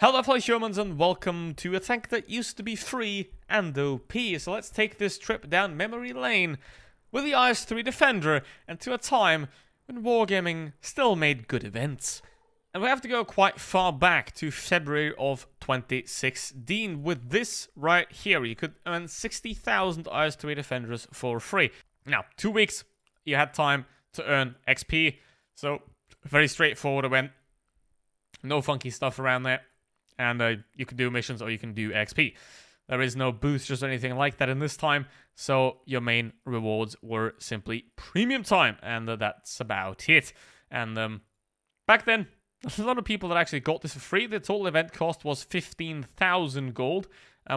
Hello fellow humans and welcome to a tank that used to be free and OP. So let's take this trip down memory lane with the IS-3 Defender and to a time when wargaming still made good events. And we have to go quite far back to February of 2016 with this right here. You could earn 60,000 IS-3 Defenders for free. Now, 2 weeks, you had time to earn XP. So, very straightforward event. No funky stuff around there. And you can do missions or you can do XP. There is no boosters or anything like that in this time, so your main rewards were simply premium time, and that's about it. And back then, a lot of people that actually got this for free. The total event cost was 15,000 gold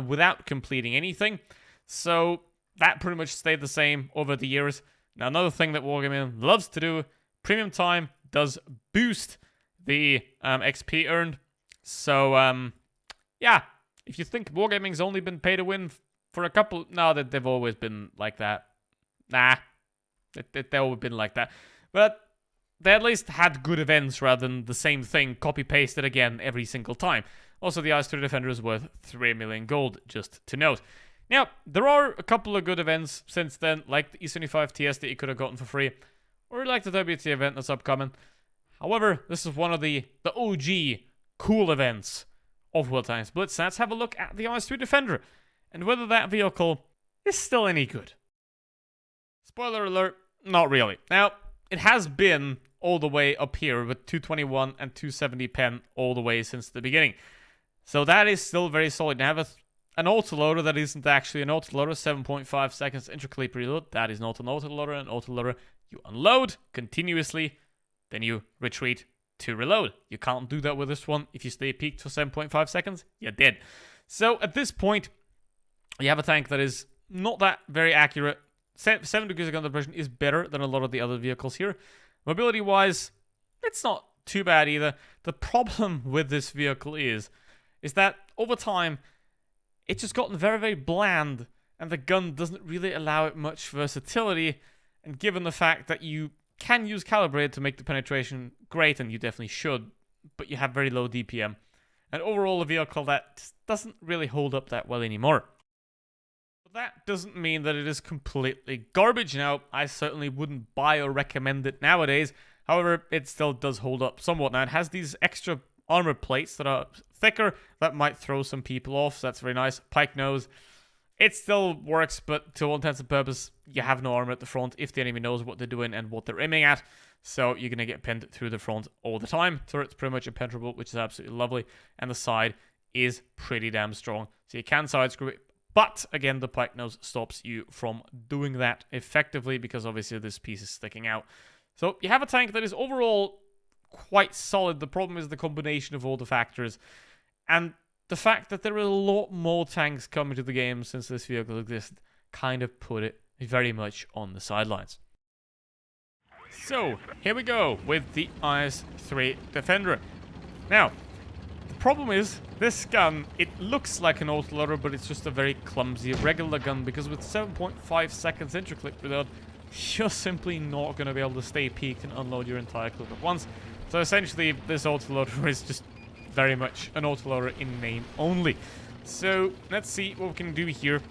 without completing anything, so that pretty much stayed the same over the years. Now, another thing that Wargaming loves to do, premium time does boost the XP earned. So, yeah, if you think Wargaming's only been pay to win for a couple... No, they've always been like that. Nah, they've always been like that. But they at least had good events rather than the same thing copy-pasted again every single time. Also, the IS-3 Defender is worth 3 million gold, just to note. Now, there are a couple of good events since then, like the E75 TS that you could have gotten for free, or like the WT event that's upcoming. However, this is one of the OG... cool events of World Tanks Blitz. Let's have a look at the IS-3 Defender and whether that vehicle is still any good. Spoiler alert, not really. Now, it has been all the way up here with 221 and 270 pen all the way since the beginning. So that is still very solid. Now, have an autoloader that isn't actually an autoloader, 7.5 seconds intraclip reload. That is not an autoloader. An autoloader, you unload continuously, then you retreat to reload. You can't do that with this one. If you stay peaked for 7.5 seconds, you're dead. So at this point, you have a tank that is not that very accurate. 7 degrees of gun depression is better than a lot of the other vehicles here. Mobility-wise, it's not too bad either. The problem with this vehicle is that over time, it's just gotten very, very bland, and the gun doesn't really allow it much versatility, and given the fact that you can use calibrated to make the penetration great, and you definitely should, but you have very low DPM. And overall, a vehicle that doesn't really hold up that well anymore. But that doesn't mean that it is completely garbage. Now, I certainly wouldn't buy or recommend it nowadays. However, it still does hold up somewhat. Now, it has these extra armor plates that are thicker that might throw some people off, so that's very nice. Pike nose. It still works, but to all intents and purposes, you have no armor at the front if the enemy knows what they're doing and what they're aiming at. So you're going to get pinned through the front all the time. Turret's pretty much impenetrable, which is absolutely lovely. And the side is pretty damn strong. So you can side screw it. But, again, the pike nose stops you from doing that effectively because, obviously, this piece is sticking out. So you have a tank that is overall quite solid. The problem is the combination of all the factors. And the fact that there are a lot more tanks coming to the game since this vehicle exists kind of put it very much on the sidelines. So, here we go with the IS-3 Defender. Now, the problem is, this gun, it looks like an autoloader, but it's just a very clumsy regular gun, because with 7.5 seconds intraclip reload, you're simply not going to be able to stay peaked and unload your entire clip at once. So essentially, this autoloader is just very much an autoloader in name only. So let's see what we can do here.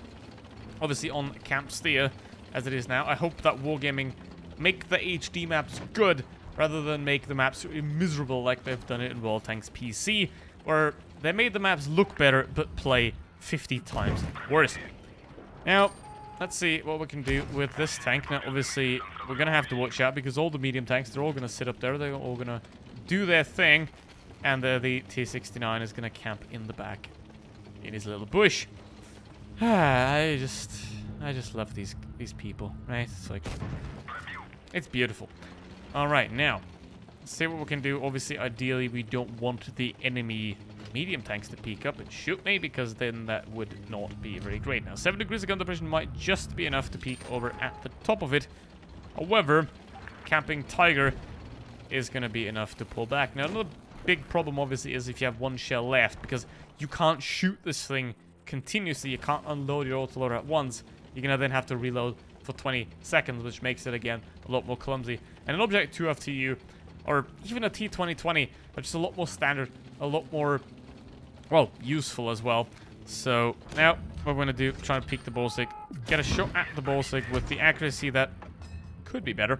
Obviously on Camp Steer, as it is now. I hope that Wargaming make the HD maps good, rather than make the maps miserable like they've done it in World Tanks PC, where they made the maps look better, but play 50 times worse. Now, let's see what we can do with this tank. Now, obviously, we're going to have to watch out, because all the medium tanks, they're all going to sit up there. They're all going to do their thing. And the T-69 is going to camp in the back in his little bush. I just love these people, right? It's like, it's beautiful. All right, now, let's see what we can do. Obviously, ideally, we don't want the enemy medium tanks to peek up and shoot me, because then that would not be very great. Now, 7 degrees of gun depression might just be enough to peek over at the top of it. However, camping Tiger is going to be enough to pull back. Now, another big problem, obviously, is if you have one shell left, because you can't shoot this thing continuously. You can't unload your autoloader at once. You're going to then have to reload for 20 seconds, which makes it, again, a lot more clumsy. And an Object 2 FTU, or even a T-2020, are just a lot more standard, a lot more well, useful as well. So now what we're going to do, try and peek the Bullsig, get a shot at the Bullsig with the accuracy that could be better.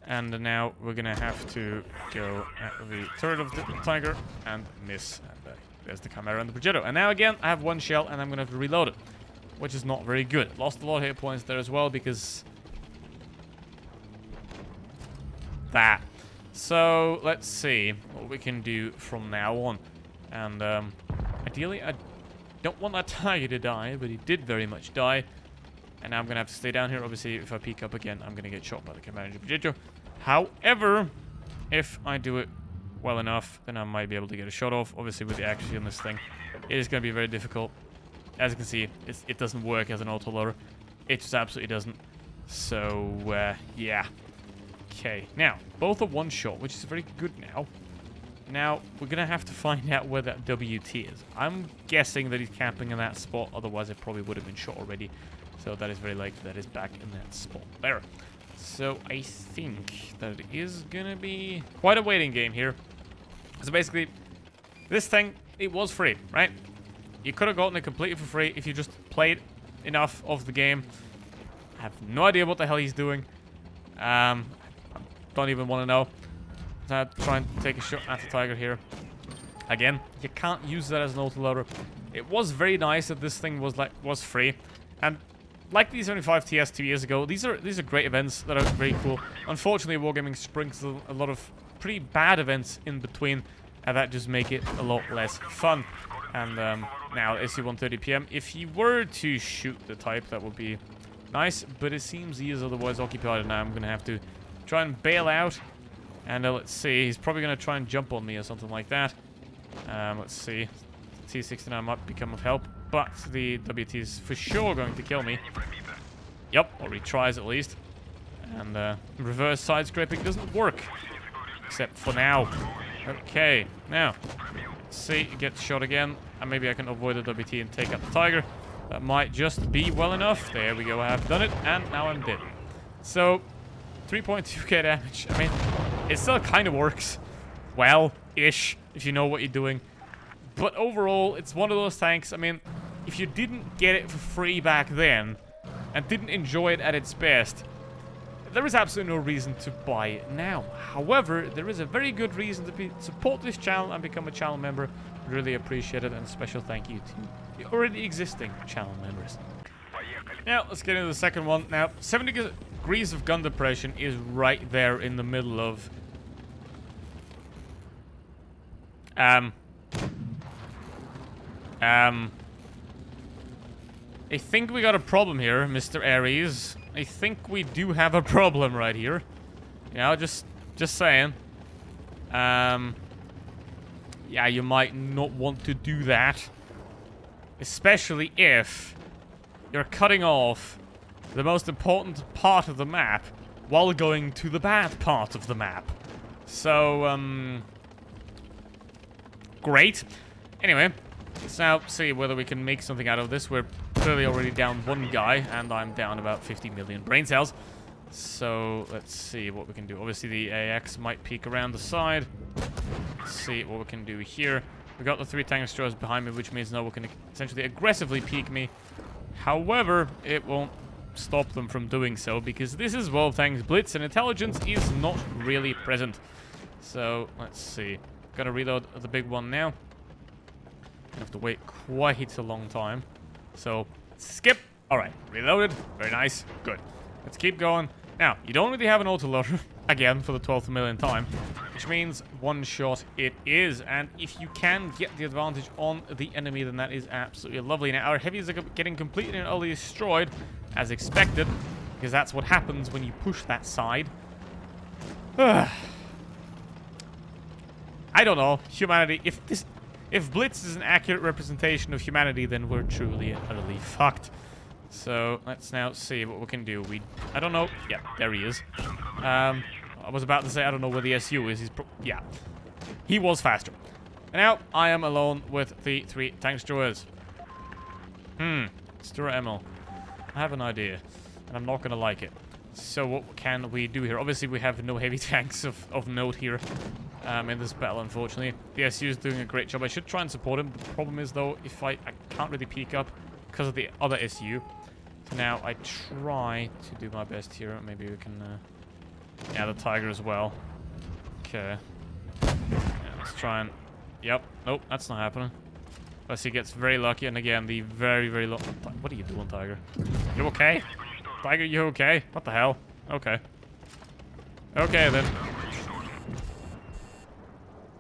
And now we're going to have to go at the turret of the Tiger and miss. And there's the Chimera and the Progetto. And now again, I have one shell and I'm going to have to reload it, which is not very good. Lost a lot of hit points there as well because that. So let's see what we can do from now on. And ideally, I don't want that Tiger to die, but he did very much die. And now I'm going to have to stay down here. Obviously, if I peek up again, I'm going to get shot by the Chimera and Progetto. However, if I do it well enough, then I might be able to get a shot off. Obviously, with the accuracy on this thing, it is going to be very difficult. As you can see, it doesn't work as an autoloader. It just absolutely doesn't. So, yeah. Okay, now, both are one shot, which is very good now. Now, we're going to have to find out where that WT is. I'm guessing that he's camping in that spot, otherwise it probably would have been shot already. So that is very likely that is back in that spot there. So I think that it is going to be quite a waiting game here. So basically, this thing, it was free, right? You could have gotten it completely for free if you just played enough of the game. I have no idea what the hell he's doing. I don't even want to know. So try and take a shot at the Tiger here. Again, you can't use that as an autoloader. It was very nice that this thing was free. And like the 75 TS 2 years ago, these are great events that are very cool. Unfortunately, Wargaming sprinkles a lot of pretty bad events in between, and that just make it a lot less fun. And now, SC 1:30 PM, if he were to shoot the type, that would be nice, but it seems he is otherwise occupied, and now I'm going to have to try and bail out. And let's see, he's probably going to try and jump on me or something like that. Let's see, T69 might become of help, but the WT is for sure going to kill me. Yep, or he tries at least. And reverse side scraping doesn't work, except for now. Okay, now, let's see, get shot again, and maybe I can avoid the WT and take out the Tiger. That might just be well enough. There we go, I have done it, and now I'm dead. So, 3.2k damage. I mean, it still kind of works well-ish, if you know what you're doing. But overall, it's one of those tanks, I mean, if you didn't get it for free back then, and didn't enjoy it at its best, there is absolutely no reason to buy it now. However, there is a very good reason to support this channel and become a channel member. Really appreciate it, and a special thank you to the already existing channel members. Now, let's get into the second one. Now, 70 degrees of gun depression is right there in the middle of... I think we got a problem here, Mr. Aries. I think we do have a problem right here. You know, just saying. Yeah, you might not want to do that. Especially if you're cutting off the most important part of the map while going to the bad part of the map. So, great. Anyway, let's now see whether we can make something out of this. We're clearly already down one guy, and I'm down about 50 million brain cells. So, let's see what we can do. Obviously, the AX might peek around the side. Let's see what we can do here. We got the 3 tank destroyers behind me, which means now we can essentially aggressively peek me. However, it won't stop them from doing so, because this is World Tanks Blitz, and intelligence is not really present. So, let's see. Gotta reload the big one now. Gonna have to wait quite a long time. So, skip. Alright, reloaded. Very nice. Good. Let's keep going. Now, you don't really have an autoloader, again, for the 12th millionth time, which means one shot it is. And if you can get the advantage on the enemy, then that is absolutely lovely. Now, our heavies are getting completely and utterly destroyed, as expected, because that's what happens when you push that side. I don't know. Humanity, if Blitz is an accurate representation of humanity, then we're truly and utterly fucked. So, let's now see what we can do. I don't know. Yeah, there he is. I was about to say, I don't know where the SU is. Yeah. He was faster. And now, I am alone with the 3 tank destroyers. Destroyer ammo. I have an idea, and I'm not gonna like it. So, what can we do here? Obviously, we have no heavy tanks of note here. in this battle, unfortunately. The SU is doing a great job. I should try and support him. The problem is, though, if I can't really peek up because of the other SU. So now I try to do my best here. Maybe we can... yeah, the Tiger as well. Okay. Yeah, let's try and... Yep. Nope, that's not happening. Unless he gets very lucky. And again, the very, very low... What are you doing, Tiger? You okay? Tiger, you okay? What the hell? Okay. Okay, then.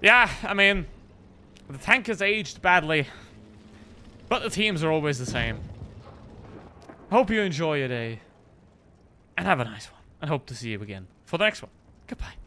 Yeah, I mean... The tank has aged badly. But the teams are always the same. Hope you enjoy your day. And have a nice one. And hope to see you again for the next one. Goodbye.